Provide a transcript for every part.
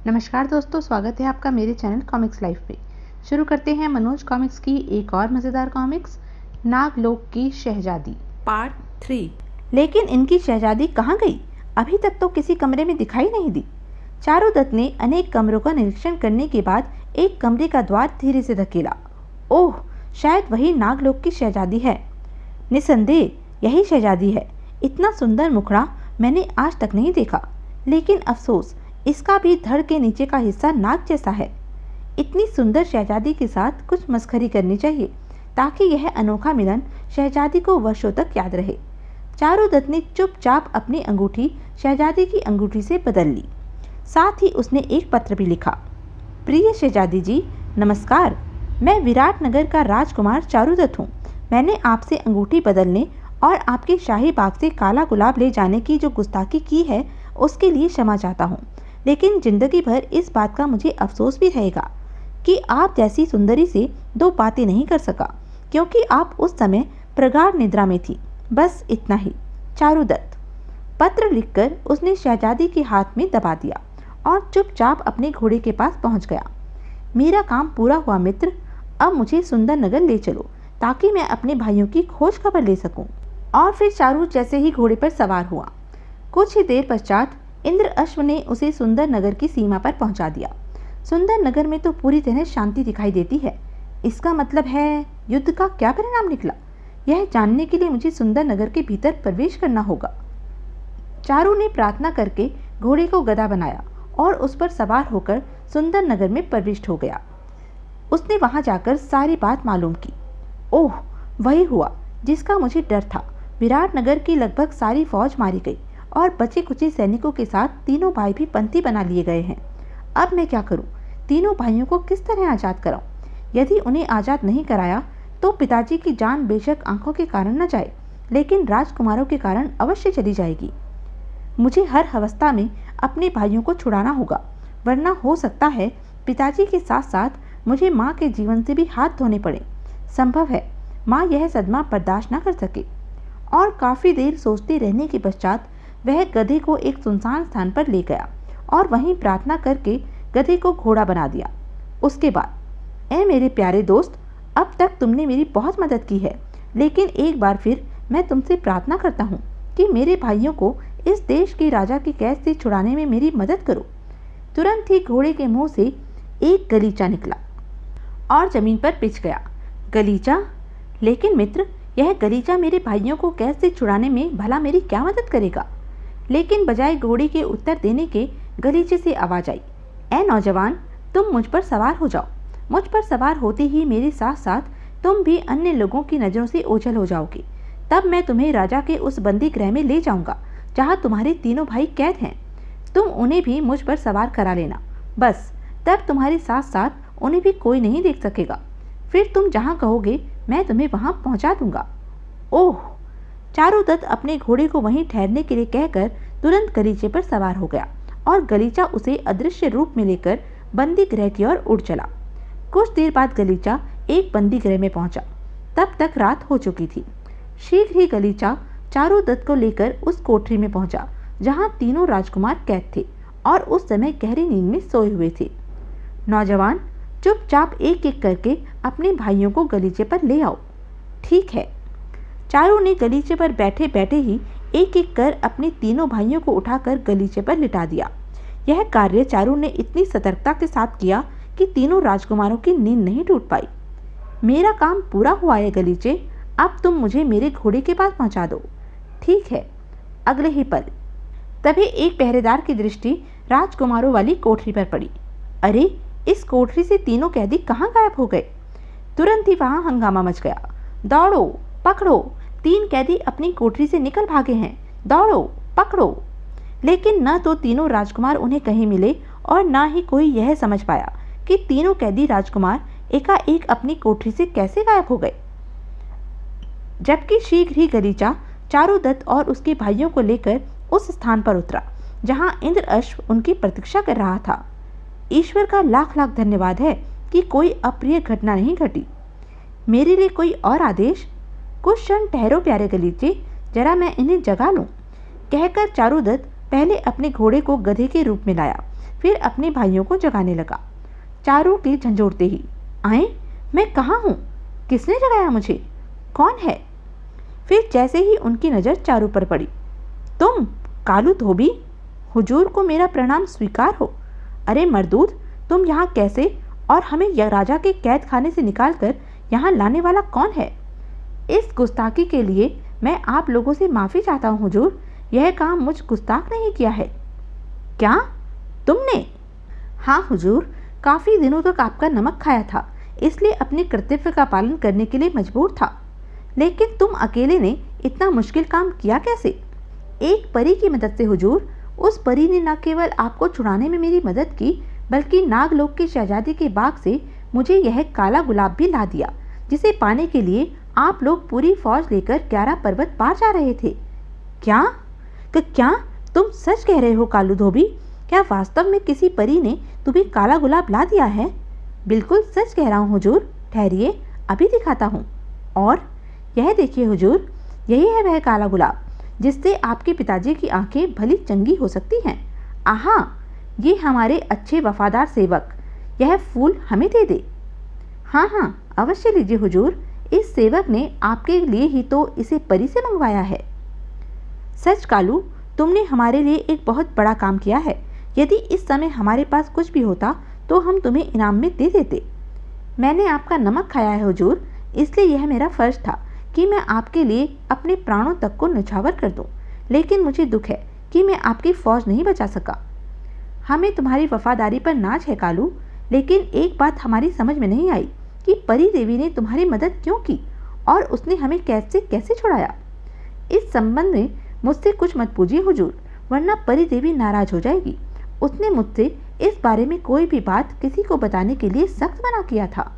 नमस्कार दोस्तों, स्वागत है आपका मेरे चैनल कॉमिक्स लाइफ पे। शुरू करते हैं मनोज कॉमिक्स की एक और मज़ेदार कॉमिक्स, नागलोक की शहजादी पार्ट 3। लेकिन इनकी शहजादी कहाँ गई? अभी तक तो किसी कमरे में दिखाई नहीं दी। चारुदत्त ने अनेक कमरों का निरीक्षण करने के बाद एक कमरे का द्वार धीरे से धकेला। ओह, शायद वही नागलोक की शहजादी है। निसंदेह यही शहजादी है। इतना सुंदर मुखड़ा मैंने आज तक नहीं देखा, लेकिन अफसोस इसका भी धड़ के नीचे का हिस्सा नाक जैसा है। इतनी सुंदर शहजादी के साथ कुछ मस्खरी करनी चाहिए ताकि यह अनोखा मिलन शहजादी को वर्षों तक याद रहे। चारुदत्त ने चुपचाप अपनी अंगूठी शहजादी की अंगूठी से बदल ली। साथ ही उसने एक पत्र भी लिखा। प्रिय शहजादी जी, नमस्कार। मैं विराटनगर का राजकुमार चारुदत्त हूँ। मैंने आपसे अंगूठी बदलने और आपके शाही बाग से काला गुलाब ले जाने की जो गुस्ताखी की है उसके लिए क्षमा चाहता हूँ, लेकिन जिंदगी भर इस बात का मुझे अफसोस भी रहेगा कि आप जैसी सुंदरी से दो बातें नहीं कर सका, क्योंकि आप उस समय प्रगाढ़ निद्रा में थी। बस इतना ही। चारुदत्त। पत्र लिखकर उसने शहजादी के हाथ में दबा दिया और चुपचाप अपने घोड़े के पास पहुंच गया। मेरा काम पूरा हुआ मित्र। अब मुझे सुंदर नगर ले चलो ताकि मैं अपने भाइयों की खोज खबर ले सकूं। और फिर चारू जैसे ही घोड़े पर सवार हुआ, कुछ ही देर पश्चात इंद्र अश्व ने उसे सुंदर नगर की सीमा पर पहुंचा दिया। सुंदर नगर में तो पूरी तरह शांति दिखाई देती है। इसका मतलब है युद्ध का क्या परिणाम निकला? यह जानने के लिए मुझे सुंदर नगर के भीतर प्रवेश करना होगा। चारू ने प्रार्थना करके घोड़े को गदा बनाया और उस पर सवार होकर सुंदर नगर में प्रविष्ट हो गया। उसने वहां जाकर सारी बात मालूम की। ओह, वही हुआ जिसका मुझे डर था। विराटनगर की लगभग सारी फौज मारी गई और बचे कुचे सैनिकों के साथ तीनों भाई भी पंथी बना लिए गए हैं। अब मैं क्या करूं? तीनों भाइयों को किस तरह आज़ाद कराऊं? यदि उन्हें आज़ाद नहीं कराया तो पिताजी की जान बेशक आंखों के कारण न जाए, लेकिन राजकुमारों के कारण अवश्य चली जाएगी। मुझे हर अवस्था में अपने भाइयों को छुड़ाना होगा, वरना हो सकता है पिताजी के साथ साथ मुझे माँ के जीवन से भी हाथ धोने पड़े। संभव है माँ यह सदमा बर्दाश्त न कर सके। और काफ़ी देर सोचते रहने के पश्चात वह गधे को एक सुनसान स्थान पर ले गया और वहीं प्रार्थना करके गधे को घोड़ा बना दिया। उसके बाद, ऐ मेरे प्यारे दोस्त, अब तक तुमने मेरी बहुत मदद की है, लेकिन एक बार फिर मैं तुमसे प्रार्थना करता हूँ कि मेरे भाइयों को इस देश के राजा की कैद से छुड़ाने में मेरी मदद करो। तुरंत ही घोड़े के मुंह से एक गलीचा निकला और जमीन पर पिच गया। गलीचा? लेकिन मित्र, यह गलीचा मेरे भाइयों को कैद से छुड़ाने में भला मेरी क्या मदद करेगा? लेकिन बजाय घोड़े के उत्तर देने के गलीचे से आवाज आई, ऐ नौजवान, तुम मुझ पर सवार हो जाओ। मुझ पर सवार होते ही मेरे साथ साथ तुम भी अन्य लोगों की नज़रों से ओझल हो जाओगे। तब मैं तुम्हें राजा के उस बंदी गृह में ले जाऊंगा जहां तुम्हारे तीनों भाई कैद हैं। तुम उन्हें भी मुझ पर सवार करा लेना। बस तब तुम्हारे साथ साथ उन्हें भी कोई नहीं देख सकेगा। फिर तुम जहाँ कहोगे मैं तुम्हें वहाँ पहुँचा दूंगा। ओह! चारुदत्त अपने घोड़े को वहीं ठहरने के लिए कहकर तुरंत गलीचे पर सवार हो गया और गलीचा उसे अदृश्य रूप में लेकर बंदी गृह की ओर उड़ चला। कुछ देर बाद गलीचा एक बंदी गृह में पहुंचा। तब तक रात हो चुकी थी। शीघ्र ही गलीचा चारुदत्त को लेकर उस कोठरी में पहुंचा जहां तीनों राजकुमार कैद थे और उस समय गहरी नींद में सोए हुए थे। नौजवान, चुपचाप एक एक करके अपने भाइयों को गलीचे पर ले आओ। ठीक है। चारू ने गलीचे पर बैठे बैठे ही एक एक कर अपने तीनों भाइयों को उठाकर गलीचे पर लिटा दिया। यह कार्य चारू ने इतनी सतर्कता के साथ किया कि तीनों राजकुमारों की नींद नहीं टूट पाई। मेरा काम पूरा हुआ है गलीचे, अब तुम मुझे मेरे घोड़े के पास पहुंचा दो। ठीक है। अगले ही पल तभी एक पहरेदार की दृष्टि राजकुमारों वाली कोठरी पर पड़ी। अरे, इस कोठरी से तीनों कैदी कहाँ गायब हो गए? तुरंत ही वहां हंगामा मच गया। दौड़ो, पकड़ो, 3 कैदी अपनी कोठरी से निकल भागे हैं। दौड़ो, पकड़ो। लेकिन न तो तीनों राजकुमार उन्हें कहीं मिले और न ही कोई यह समझ पाया कि तीनों कैदी राजकुमार एकाएक अपनी कोठरी से कैसे गायब हो गए। जबकि शीघ्र ही गलीचा चारुदत्त और उसके भाइयों को लेकर उस स्थान पर उतरा जहां इंद्र अश्व उनकी प्रतीक्षा कर रहा था। ईश्वर का लाख लाख धन्यवाद है कि कोई अप्रिय घटना नहीं घटी। मेरे लिए कोई और आदेश? कुछ क्षण ठहरो प्यारे गलीचे, जरा मैं इन्हें जगा लूं। कहकर चारुदत्त पहले अपने घोड़े को गधे के रूप में लाया, फिर अपने भाइयों को जगाने लगा। चारों की झंझोड़ते ही, आए, मैं कहाँ हूँ? किसने जगाया मुझे? कौन है? फिर जैसे ही उनकी नज़र चारू पर पड़ी, तुम कालू धोबी, हुजूर को मेरा प्रणाम स्वीकार हो। अरे मरदूद, तुम यहाँ कैसे, और हमें राजा के कैद खाने से निकालकर यहाँ लाने वाला कौन है? इस गुस्ताखी के लिए मैं आप लोगों से माफ़ी चाहता हूँ हुजूर। यह काम मुझ गुस्ताख नहीं किया है। क्या तुमने? हाँ हुजूर, काफ़ी दिनों तक आपका नमक खाया था, इसलिए अपने कर्तव्य का पालन करने के लिए मजबूर था। लेकिन तुम अकेले ने इतना मुश्किल काम किया कैसे? एक परी की मदद से हुजूर। उस परी ने न केवल आपको छुड़ाने में मेरी मदद की, बल्कि नागलोक की शहजादी के बाग से मुझे यह काला गुलाब भी ला दिया, जिसे पाने के लिए आप लोग पूरी फौज लेकर 11 पर्वत पार जा रहे थे। क्या क्या तुम सच कह रहे हो कालू धोबी? क्या वास्तव में किसी परी ने तुम्हें काला गुलाब ला दिया है? बिल्कुल सच कह रहा हूँ हुजूर। ठहरिए, अभी दिखाता हूँ। और यह देखिए हुजूर, यही है वह काला गुलाब जिससे आपके पिताजी की आंखें भली चंगी हो सकती हैं। आहा, ये हमारे अच्छे वफादार सेवक, यह फूल हमें दे दे। हाँ हाँ, अवश्य लीजिए हुजूर। इस सेवक ने आपके लिए ही तो इसे परी से मंगवाया है। सच कालू, तुमने हमारे लिए एक बहुत बड़ा काम किया है। यदि इस समय हमारे पास कुछ भी होता तो हम तुम्हें इनाम में दे देते। मैंने आपका नमक खाया है हुजूर, इसलिए यह मेरा फर्ज था कि मैं आपके लिए अपने प्राणों तक को न्यौछावर कर दूं। लेकिन मुझे दुख है कि मैं आपकी फौज नहीं बचा सका। हमें तुम्हारी वफादारी पर नाज है कालू, लेकिन एक बात हमारी समझ में नहीं आई कि परी देवी ने तुम्हारी मदद क्यों की और उसने हमें कैद से कैसे छुड़ाया। इस संबंध में मुझसे कुछ मत पूछिए हुजूर, वरना परी देवी नाराज हो जाएगी। उसने मुझसे इस बारे में कोई भी बात किसी को बताने के लिए सख्त मना किया था।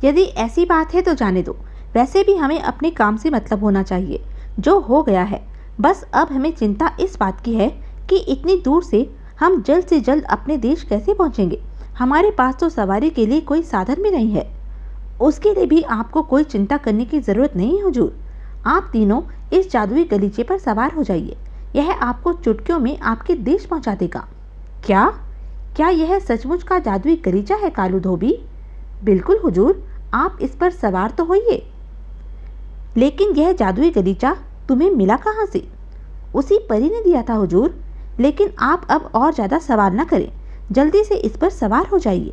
यदि ऐसी बात है तो जाने दो। वैसे भी हमें अपने काम से मतलब होना चाहिए। जो हो गया है, बस अब हमें चिंता इस बात की है कि इतनी दूर से हम जल्द से जल्द अपने देश कैसे पहुंचेंगे। हमारे पास तो सवारी के लिए कोई साधन भी नहीं है। उसके लिए भी आपको कोई चिंता करने की ज़रूरत नहीं हुजूर। आप तीनों इस जादुई गलीचे पर सवार हो जाइए। यह आपको चुटकियों में आपके देश पहुंचा देगा। क्या क्या यह सचमुच का जादुई गलीचा है कालू धोबी? बिल्कुल हुजूर, आप इस पर सवार तो होइए। लेकिन यह जादुई गलीचा तुम्हें मिला कहाँ से? उसी परी ने दिया था हुजूर। लेकिन आप अब और ज़्यादा सवाल न करें, जल्दी से इस पर सवार हो जाइए।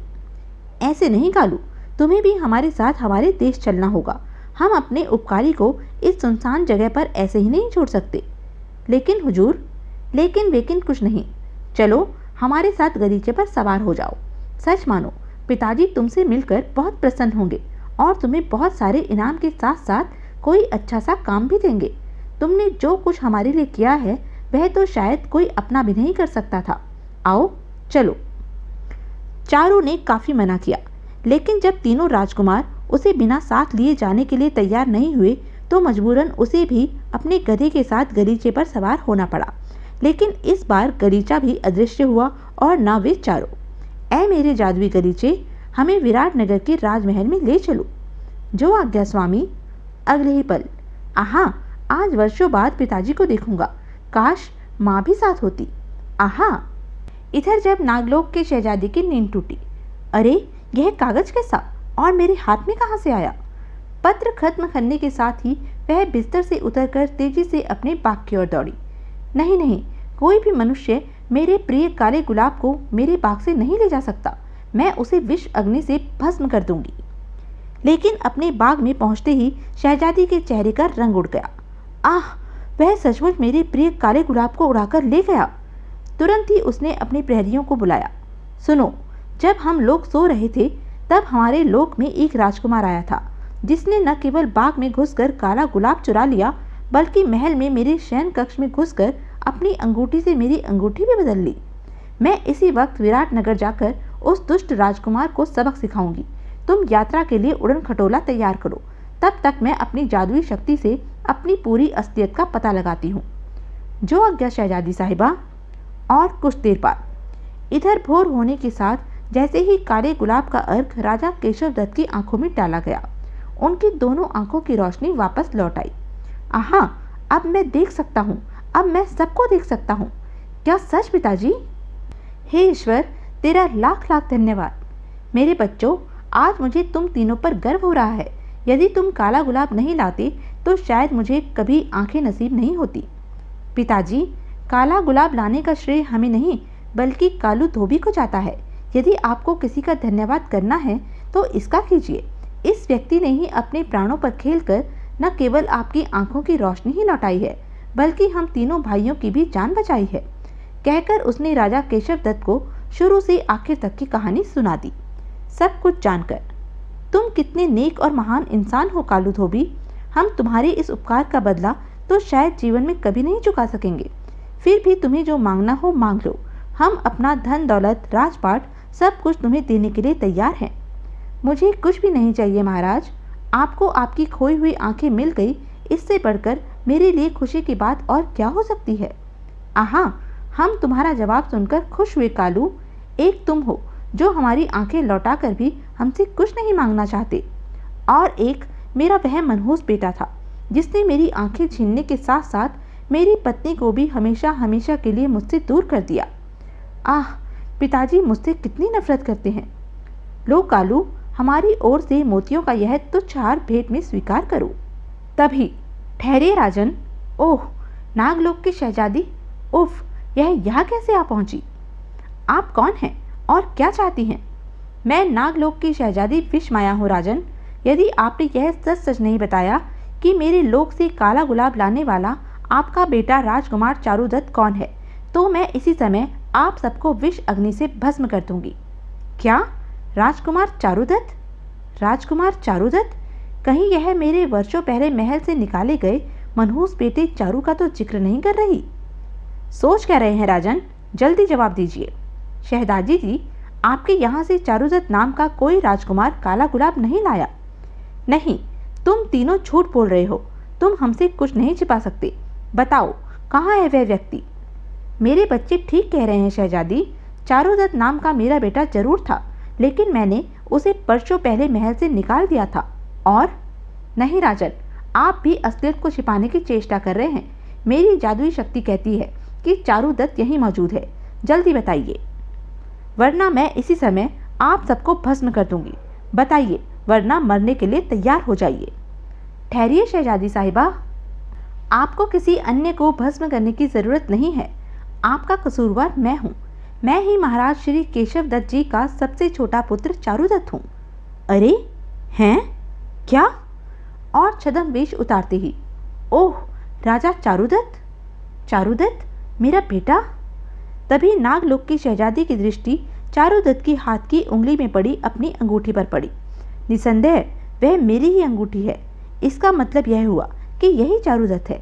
ऐसे नहीं कालू, तुम्हें भी हमारे साथ हमारे देश चलना होगा। हम अपने उपकारी को इस सुनसान जगह पर ऐसे ही नहीं छोड़ सकते। लेकिन हुजूर, लेकिन कुछ नहीं। चलो, हमारे साथ गलीचे पर सवार हो जाओ। सच मानो, पिताजी तुमसे मिलकर बहुत प्रसन्न होंगे और तुम्हें बहुत सारे इनाम के साथ साथ कोई अच्छा सा काम भी देंगे। तुमने जो कुछ हमारे लिए किया है वह तो शायद कोई अपना भी नहीं कर सकता था। आओ चलो। चारों ने काफ़ी मना किया, लेकिन जब तीनों राजकुमार उसे बिना साथ लिए जाने के लिए तैयार नहीं हुए तो मजबूरन उसे भी अपने गधे के साथ गलीचे पर सवार होना पड़ा। लेकिन इस बार गलीचा भी अदृश्य हुआ और न वे चारों। ऐ मेरे जादुई गलीचे, हमें विराट नगर के राजमहल में ले चलो। जो आज्ञा स्वामी। अगले ही पल, आहा, आज वर्षों बाद पिताजी को देखूंगा। काश माँ भी साथ होती। आहा। इधर जब नागलोक के शहजादी की नींद टूटी। अरे, यह कागज कैसा और मेरे हाथ में कहाँ से आया? पत्र खत्म करने के साथ ही वह बिस्तर से उतरकर तेजी से अपने बाग की ओर दौड़ी। नहीं नहीं, कोई भी मनुष्य मेरे प्रिय काले गुलाब को मेरे बाग से नहीं ले जा सकता। मैं उसे विष अग्नि से भस्म कर दूंगी। लेकिन अपने बाग में पहुंचते ही शहजादी के चेहरे का रंग उड़ गया। आह, वह सचमुच मेरे प्रिय काले गुलाब को उड़ाकर ले गया। तुरंत ही उसने अपने प्रहरियों को बुलाया। सुनो, जब हम लोग सो रहे थे तब हमारे लोक में एक राजकुमार आया था, जिसने न केवल बाग में घुसकर काला गुलाब चुरा लिया, बल्कि महल में मेरे शयन कक्ष में घुसकर अपनी अंगूठी से मेरी अंगूठी भी बदल ली। मैं इसी वक्त विराट नगर जाकर उस दुष्ट राजकुमार को सबक सिखाऊंगी। तुम यात्रा के लिए उड़न खटोला तैयार करो। तब तक मैं अपनी जादुई शक्ति से अपनी पूरी असलियत का पता लगाती हूँ। जो आज्ञा शहजादी साहिबा। और कुछ देर बाद इधर भोर होने के साथ जैसे ही काले गुलाब का अर्घ राजा केशव दत्त की आंखों में डाला गया, उनकी दोनों आंखों की रोशनी वापस लौट आई। आहा, अब मैं देख सकता हूँ, अब मैं सबको देख सकता हूँ। क्या सच पिताजी? हे ईश्वर, तेरा लाख लाख धन्यवाद। मेरे बच्चों, आज मुझे तुम तीनों पर गर्व हो रहा है। यदि तुम काला गुलाब नहीं लाते तो शायद मुझे कभी आंखें नसीब नहीं होती। पिताजी, काला गुलाब लाने का श्रेय हमें नहीं बल्कि कालू धोबी को जाता है। यदि आपको किसी का धन्यवाद करना है तो इसका कीजिए। इस व्यक्ति ने ही अपने प्राणों पर खेलकर न केवल आपकी आंखों की रोशनी ही लौटाई है बल्कि हम तीनों भाइयों की भी जान बचाई है। कहकर उसने राजा केशव दत्त को शुरू से आखिर तक की कहानी सुना दी। सब कुछ जानकर, तुम कितने नेक और महान इंसान हो कालू धोबी। हम तुम्हारे इस उपकार का बदला तो शायद जीवन में कभी नहीं चुका सकेंगे। फिर भी तुम्हें जो मांगना हो मांग लो। हम अपना धन दौलत राजपाट सब कुछ तुम्हें देने के लिए तैयार हैं। मुझे कुछ भी नहीं चाहिए महाराज। आपको आपकी खोई हुई आंखें मिल गई, इससे बढ़कर मेरे लिए खुशी की बात और क्या हो सकती है। आहा, हम तुम्हारा जवाब सुनकर खुश हुए कालू। एक तुम हो जो हमारी आंखें लौटाकर भी हमसे कुछ नहीं मांगना चाहते, और एक मेरा वह मनहूस बेटा था जिसने मेरी आंखें छीनने के साथ साथ मेरी पत्नी को भी हमेशा हमेशा के लिए मुझसे दूर कर दिया। आह, पिताजी मुझसे कितनी नफरत करते हैं। लो कालू, हमारी ओर से मोतियों का यह तुच्छ हार भेंट में स्वीकार करो। तभी, ठहरिए राजन। ओह, नागलोक की शहजादी। उफ, यह यहाँ कैसे आ पहुंची? आप कौन हैं और क्या चाहती हैं? मैं नागलोक की शहजादी विषमाया हूँ राजन। यदि आपने यह सच सच नहीं बताया कि मेरे लोक से काला गुलाब लाने वाला आपका बेटा राजकुमार चारुदत्त कौन है, तो मैं इसी समय आप सबको विष अग्नि से भस्म कर दूंगी। क्या? राजकुमार चारुदत्त? राजकुमार चारुदत्त? कहीं यह मेरे वर्षों पहले महल से निकाले गए मनहूस बेटे चारू का तो जिक्र नहीं कर रही? सोच क्या रहे हैं राजन? जल्दी जवाब दीजिए। शहजादी जी, आपके यहाँ से चारुदत्त नाम का कोई राजकुमार काला गुलाब नहीं लाया। नहीं, तुम तीनों झूठ बोल रहे हो। तुम हमसे कुछ नहीं छिपा सकते। बताओ, कहाँ है वह व्यक्ति? मेरे बच्चे ठीक कह रहे हैं शहजादी। चारुदत्त नाम का मेरा बेटा जरूर था, लेकिन मैंने उसे वर्षों पहले महल से निकाल दिया था। और नहीं राजन, आप भी असलियत को छिपाने की चेष्टा कर रहे हैं। मेरी जादुई शक्ति कहती है कि चारुदत्त यहीं मौजूद है। जल्दी बताइए, वरना मैं इसी समय आप सबको भस्म कर दूंगी। बताइए, वरना मरने के लिए तैयार हो जाइए। ठहरिए शहजादी साहिबा, आपको किसी अन्य को भस्म करने की जरूरत नहीं है। आपका कसूरवार मैं हूँ। मैं ही महाराज श्री केशव दत्त जी का सबसे छोटा पुत्र चारुदत्त हूँ। अरे हैं? क्या? और छद्म वेश उतारते ही, ओह, राजा चारुदत्त? चारुदत्त मेरा बेटा? तभी नागलोक की शहजादी की दृष्टि चारुदत्त की हाथ की उंगली में पड़ी अपनी अंगूठी पर पड़ी। निसंदेह वह मेरी ही अंगूठी है। इसका मतलब यह हुआ कि यही चारुदत्त है।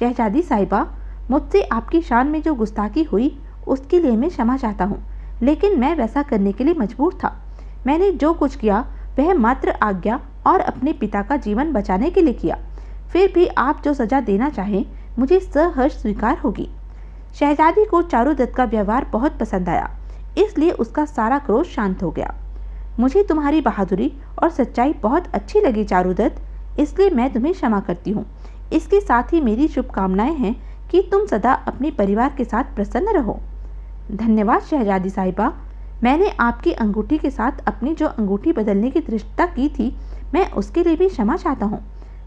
शहजादी साहिबा, मुझसे आपकी शान में जो गुस्ताखी हुई उसके लिए मैं क्षमा चाहता हूँ, लेकिन मैं वैसा करने के लिए मजबूर था। मैंने जो कुछ किया वह मात्र आज्ञा और अपने पिता का जीवन बचाने के लिए किया। फिर भी आप जो सजा देना चाहें मुझे सहर्ष स्वीकार होगी। शहजादी को चारुदत्त का व्यवहार बहुत पसंद आया, इसलिए उसका सारा क्रोध शांत हो गया। मुझे तुम्हारी बहादुरी और सच्चाई बहुत अच्छी लगी चारुदत्त, इसलिए मैं तुम्हें क्षमा करती हूँ। इसके साथ ही मेरी शुभकामनाएं हैं कि तुम सदा अपने परिवार के साथ प्रसन्न रहो। धन्यवाद शहजादी साहिबा। मैंने आपकी अंगूठी के साथ अपनी जो अंगूठी बदलने की धृष्टता की थी, मैं उसके लिए भी क्षमा चाहता हूँ।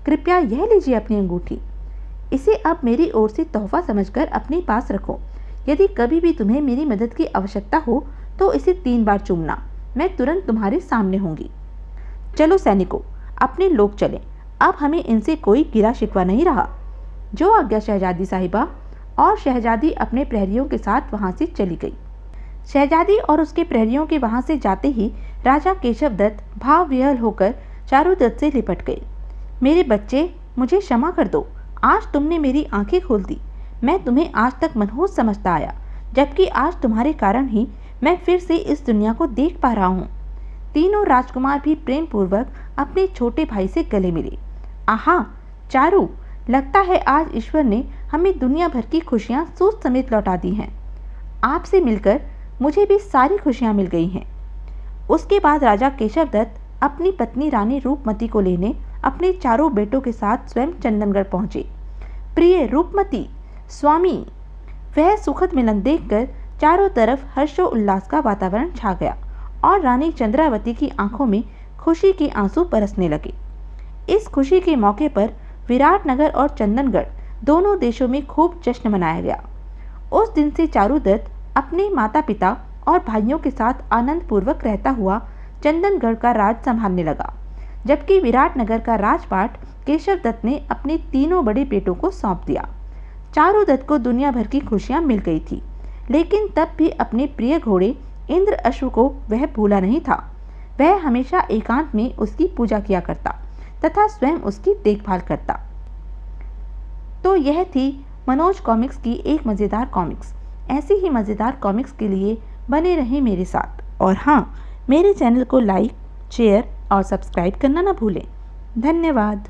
कृपया यह लीजिए अपनी अंगूठी। इसे अब मेरी ओर से तोहफा समझकर अपने पास रखो। यदि कभी भी तुम्हें मेरी मदद की आवश्यकता हो तो इसे 3 बार चूमना। मैं तुरंत तुम्हारे सामने होंगी। चलो सैनिकों, अपने लोग चलें। अब हमें इनसे कोई गिला शिकवा नहीं रहा। जो आज्ञा शहजादी साहिबा। और शहजादी अपने प्रहरियों के साथ वहां से चली गई। शहजादी और उसके प्रहरियों के वहां से जाते ही राजा केशव दत्त भाव विह्वल होकर चारुदत्त से लिपट गए। मेरे बच्चे, मुझे क्षमा कर दो। आज तुमने मेरी आंखें खोल दी। मैं तुम्हें आज तक मनहूस समझता आया, जबकि आज तुम्हारे कारण ही मैं फिर से इस दुनिया को देख पा रहा हूँ। तीनों राजकुमार भी प्रेम पूर्वक अपने छोटे भाई से गले मिले। आहा चारू, लगता है आज ईश्वर ने हमें दुनिया भर की खुशियाँ सूद समेत लौटा दी हैं। आपसे मिलकर मुझे भी सारी खुशियाँ मिल गई हैं। उसके बाद राजा केशव दत्त अपनी पत्नी रानी रूपमती को लेने अपने चारों बेटों के साथ स्वयं चंदनगढ़ पहुंचे। प्रिय रूपमती, स्वामी। वह सुखद मिलन देखकर चारों तरफ हर्षोल्लास का वातावरण छा गया और रानी चंद्रावती की आंखों में खुशी के आंसू बरसने लगे। इस खुशी के मौके पर विराटनगर और चंदनगढ़ दोनों देशों में खूब जश्न मनाया गया। उस दिन से चारुदत्त अपने माता पिता और भाइयों के साथ आनंद पूर्वक रहता हुआ चंदनगढ़ का राज संभालने लगा, जबकि विराटनगर का राजपाट केशव दत्त ने अपने तीनों बड़े बेटों को सौंप दिया। चारुदत्त को दुनिया भर की खुशियां मिल गई थी, लेकिन तब भी अपने प्रिय घोड़े इंद्र अश्व को वह भूला नहीं था। वह हमेशा एकांत में उसकी पूजा किया करता तथा स्वयं उसकी देखभाल करता। तो यह थी मनोज कॉमिक्स की एक मज़ेदार कॉमिक्स। ऐसी ही मज़ेदार कॉमिक्स के लिए बने रहें मेरे साथ, और हाँ, मेरे चैनल को लाइक, शेयर और सब्सक्राइब करना ना भूलें। धन्यवाद।